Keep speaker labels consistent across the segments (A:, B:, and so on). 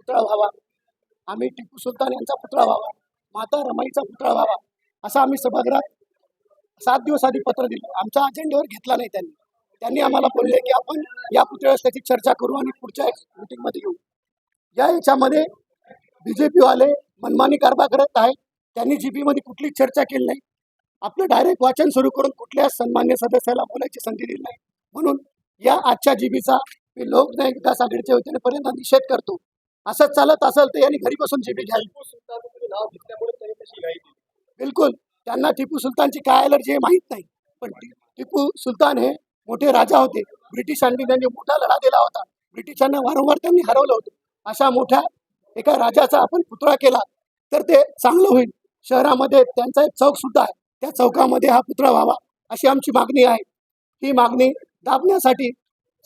A: पुतळा व्हावा, आम्ही टिपू सुलतान यांचा पुतळा व्हावा, माता रमाईचा पुतळा व्हावा, असं आम्ही सभागृहात 7 दिवस आधी पत्र दिलं. आमच्या अजेंड्यावर घेतला नाही त्यांनी आम्हाला बोलले की आपण या पुतळ्यास त्याची चर्चा करू आणि पुढच्या मीटिंगमध्ये येऊ. या याच्यामध्ये बीजेपी वाले मनमानी कारभार करत आहेत. त्यांनी जीबी मध्ये कुठलीच चर्चा केली नाही. आपलं डायरेक्ट वाचन सुरू करून कुठल्या सन्मान्य सदस्याला बोलायची संधी दिली नाही. म्हणून या आजच्या जीबीचा मी लोकनायक विकास आघाडीच्या वतीने निषेध करतो. असंच चालत असेल तर यांनी घरी बसून जीबी घ्यावी. बिलकुल त्यांना टिपू सुलतानची काय अलर्जी हे माहीत नाही, पण टिपू सुलतान हे मोठे राजा होते. ब्रिटिशांनी त्यांनी मोठा लढा दिला होता. ब्रिटिशांना वारंवार त्यांनी हरवलं होतं. अशा मोठ्या एका राजाचा आपण पुतळा केला तर ते चांगलं होईल. शहरामध्ये त्यांचा एक चौक सुद्धा आहे, त्या चौकामध्ये हा पुतळा व्हावा अशी आमची मागणी आहे. ही मागणी दाबण्यासाठी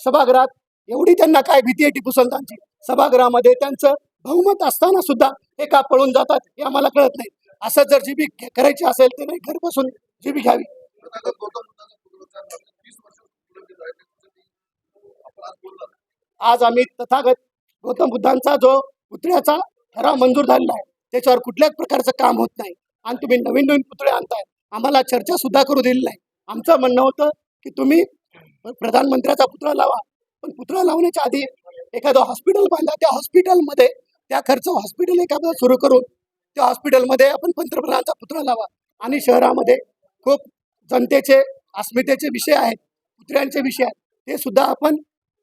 A: सभागृहात एवढी त्यांना काय भीती आहे टिपू सुलतानची, सभागृहामध्ये त्यांचं बहुमत असताना सुद्धा हे का पळून जातात हे आम्हाला कळत नाही. असं जर जीबी करायची असेल तर नाही घर बसून जीबी घ्यावी. आज आम्ही तथागत गौतम बुद्धांचा जो पुतळ्याचा ठराव मंजूर झालेला आहे त्याच्यावर कुठल्याच प्रकारचं काम होत नाही आणि तुम्ही नवीन नवीन पुतळे आणताय. आम्हाला चर्चा सुद्धा करू दिली नाही. आमचं म्हणणं होतं की तुम्ही प्रधानमंत्र्याचा पुतळा लावा, पण पुतळा लावण्याच्या आधी एखादं हॉस्पिटल बांधा. त्या हॉस्पिटलमध्ये त्या खर्च हॉस्पिटल एखादं सुरू करून त्या हॉस्पिटलमध्ये आपण पंतप्रधानांचा पुतळा लावा. आणि शहरामध्ये खूप जनतेचे अस्मितेचे विषय आहेत, पुतळ्यांचे विषय आहेत, ते सुद्धा आपण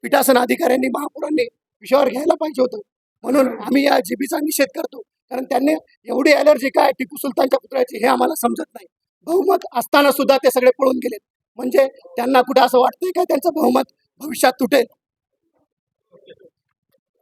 A: पीठासन अधिकाऱ्यांनी महापौरांनी विषयावर घ्यायला पाहिजे होतं. म्हणून आम्ही या जीबीचा निषेध करतो. कारण त्यांनी एवढी अलर्जी काय टिपू सुलतानच्या पुतळ्याची हे आम्हाला समजत नाही. बहुमत असताना सुद्धा ते सगळे पळून गेलेत. म्हणजे त्यांना कुठं असं वाटतंय का त्यांचं बहुमत भविष्यात तुटेल.